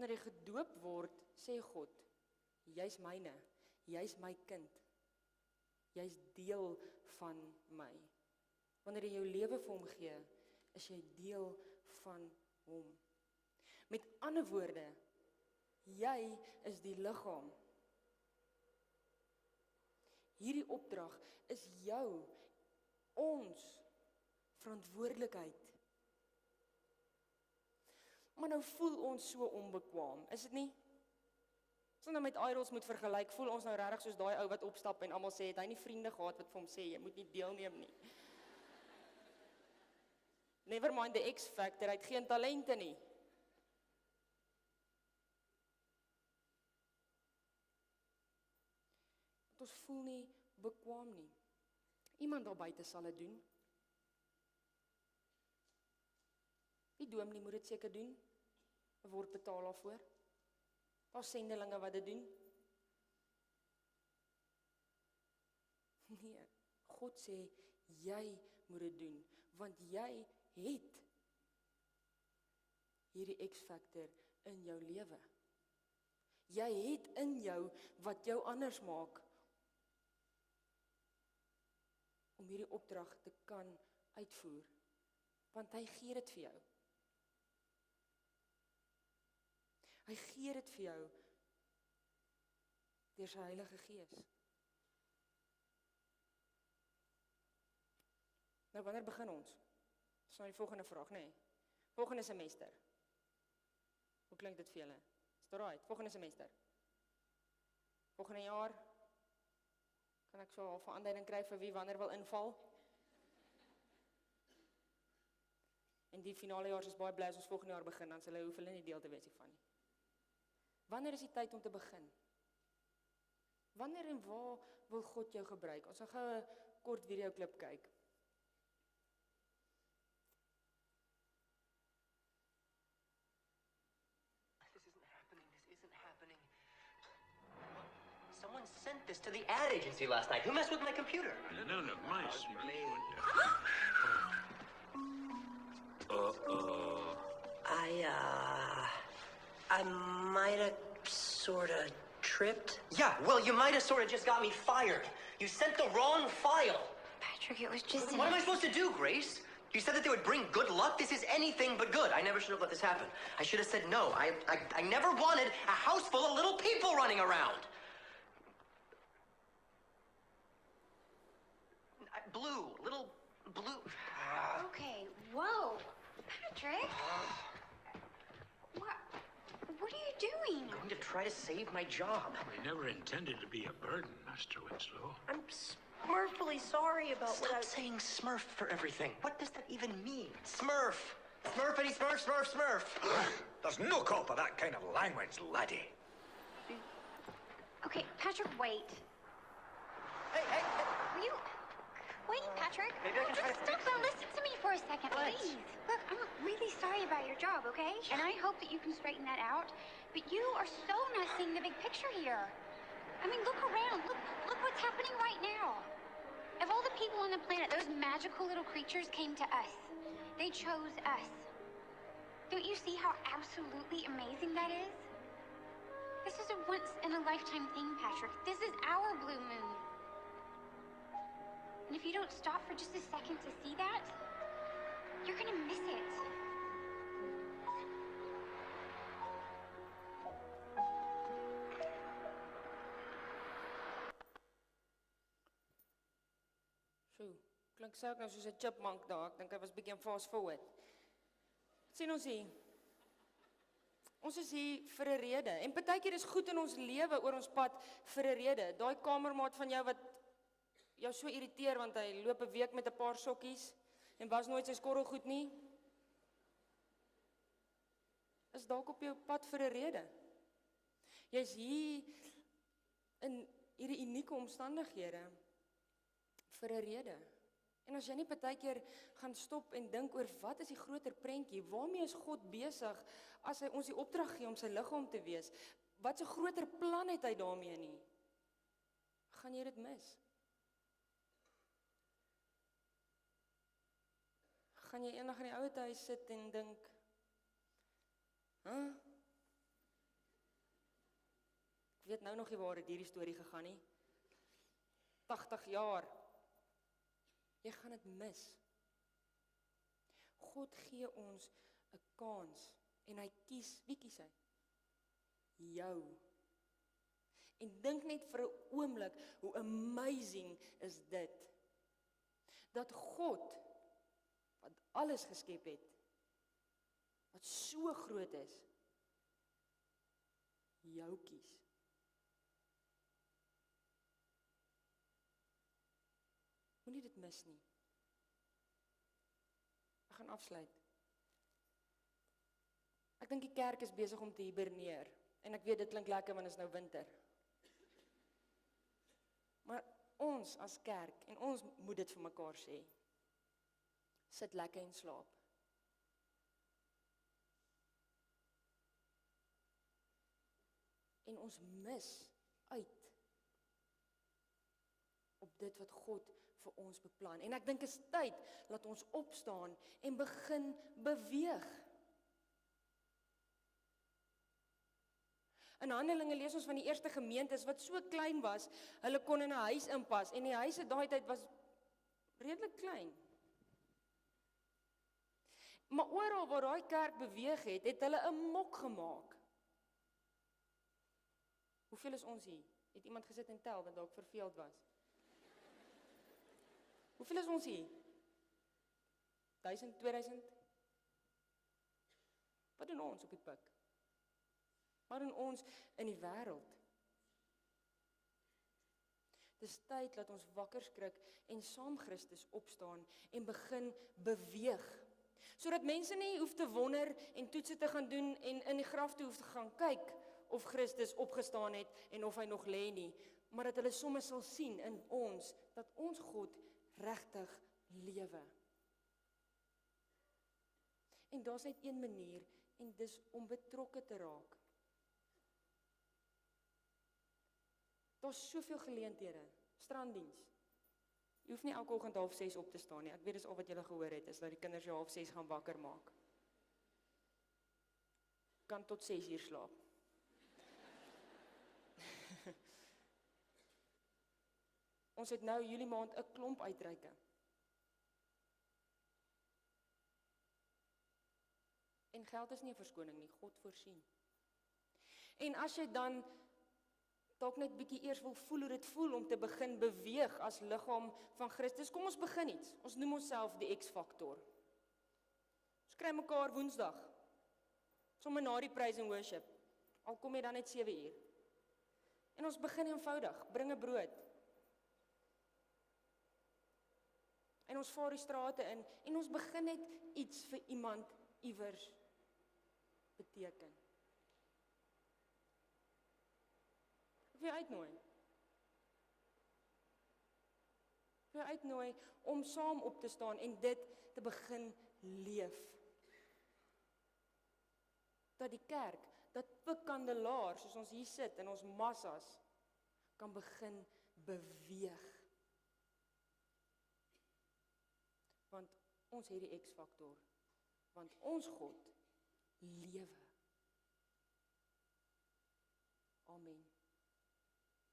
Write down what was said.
Wanneer jy gedoop word, sê God, jy's myne, jy's my kind. Jy's deel van my. Wanneer jy jou lewe vir hom gee, is jy deel van hom. Met ander woorde, jy is die liggaam. Hierdie opdrag is jou, ons verantwoordelikheid. Maar nou voel ons so onbekwaam, is dit nie? As ons nou met idols moet vergelyk, voel ons nou regtig soos daai ou wat opstap en almal sê, het hy nie vriende gehad wat vir hom sê, jy moet nie deelneem nie. Never mind the X factor, hy het geen talente nie. Want ons voel nie bekwaam nie. Iemand daar buite sal dit doen. Die dominee moet dit seker doen. Word betaal daarvoor. Daar's sendelinge wat dit doen. Nee, God sê jy moet dit doen, want jy het hierdie X-factor in jou lewe. Jy het in jou wat jou anders maak om hierdie opdrag te kan uitvoer, want hy gee dit vir jou. Hy gee dit vir jou deur sy Heilige Gees. Nou, wanneer begin ons? Dis nou die volgende vraag, nee. Volgende semester. Hoe klink dit vir julle? Is dit right? Volgende semester. Volgende jaar. Kan ek so 'n aanduiding kry vir wie wanneer wil inval? En die finale jaar is baie bly as ons volgende jaar begin, dan sal hulle hoef hulle nie deel te wees hiervan nie. Wanneer is die tyd om te begin? Wanneer en waar wil God jou gebruik? Ons gaan gou 'n kort videoklip kyk. This isn't happening. Someone sent this to the ad agency last night. Who messed with my computer? None of my I might have sorta tripped. Yeah, well, you might have sort of just got me fired. You sent the wrong file. Patrick, it was just What am I supposed to do, Grace? You said that they would bring good luck? This is anything but good. I never should have let this happen. I should have said no. I never wanted a house full of little people running around. Little blue. Okay, whoa. Patrick? What are you doing? I'm going to try to save my job. We never intended to be a burden, Mr. Winslow. I'm smurfully sorry about what I... Stop saying Smurf for everything. What does that even mean? Smurf. Smurfity Smurf, Smurf, Smurf. There's no call for that kind of language, laddie. Okay, Patrick, wait. Hey. Will you... Wait, Patrick. Maybe I can try to Just fix stop and this. listen to me for a second, What? please. Look, I'm really sorry about your job, okay? And I hope that you can straighten that out. But you are so not seeing the big picture here. I mean, look around. Look what's happening right now. Of all the people on the planet, those magical little creatures came to us. They chose us. Don't you see how absolutely amazing that is? This is a once-in-a-lifetime thing, Patrick. This is our blue moon. And if you don't stop for just a second to see that, you're gonna miss it. So, klink sy ook nou soos 'n chipmunk daar. Ek dink hy was bietjie fast forward. Sien ons hier. Ons is hier vir 'n rede. En partykeer is goed in ons lewe oor ons pad vir 'n rede. Daai kamermaat van jou wat jou so irriteer want hy loop 'n week met 'n paar sokkies en was nooit sy skorrelgoed nie. Is dalk op jou pad vir 'n rede. Jy's hier in hierdie unieke omstandighede vir 'n rede. En as jy nie partykeer gaan stop en dink oor wat is die groter prentjie, waarmee is God besig as hy ons die opdrag gee om sy liggaam te wees? Wat 'n groter plan het hy daarmee nie? Gaan jy dit mis? Gaan jy eendag in die ouete huis sit en dink, weet nou nog nie waar het hierdie storie gegaan nie. 80 jaar. Jy gaan dit mis. God gee ons 'n kans en hy kies, wie kies hy? Jou. En dink net vir 'n oomblik hoe amazing is dit. Dat God, wat alles geskep het, wat so groot is, jou kies. Moenie dit mis nie. Ek gaan afsluit. Ek dink die kerk is besig om te hiberneer. En ek weet dit klink lekker want dit is nou winter. Maar ons as kerk, en ons moet dit vir mekaar sê, sit lekker en slaap. En ons mis uit op dit wat God vir ons beplan. En ek dink is tyd dat ons opstaan en begin beweeg. In Handelinge lees ons van die eerste gemeentes wat so klein was, hulle kon in 'n huis inpas en die huise daai tyd was redelik klein. Maar oral waar daai kerk beweeg het, het hulle 'n mok gemaak. Hoeveel is ons hier? Het iemand gesit en tel wat dalk verveeld was? Hoeveel is ons hier? 1000, 2000? Wat doen ons op die pik? Wat doen ons in die wêreld? Dis tyd dat ons wakker skrik en saam Christus opstaan en begin beweeg. Sodat mense nie hoef te wonder en toetse te gaan doen en in die graf toe hoef te gaan kyk of Christus opgestaan het en of hy nog lê nie, maar dat hulle sommer sal sien in ons, dat ons God regtig lewe. En daar's net een manier en dis om betrokke te raak. Daar's soveel geleenthede, stranddiens. Jy hoef nie elke oggend 5:30 op te staan nie. Ek weet dis al wat julle gehoor het, is dat die kinders jou 5:30 gaan wakker maak. Kan tot 6 uur slaap. Ons het nou Julie maand 'n klomp uitreike. En geld is nie 'n verskoning nie, God voorsien. En as jy dan dalk net bietjie eers wil voel hoe dit voel om te begin beweeg as liggaam van Christus, kom ons begin iets. Ons noem onsself die X-faktor. Ons kry mekaar Woensdag, sommer na die praise and worship, al kom jy dan net 7 uur. En ons begin eenvoudig, bring 'n brood. En ons vaar die strate in, en ons begin net iets vir iemand iewers beteken. Ek wil jou uitnooi. Ek wil jou uitnooi om saam op te staan en dit te begin leef. Dat die kerk, dat pikkandelaar, soos ons hier sit in ons massas, kan begin beweeg. Want ons het die X-faktor. Want ons God lewe. Amen.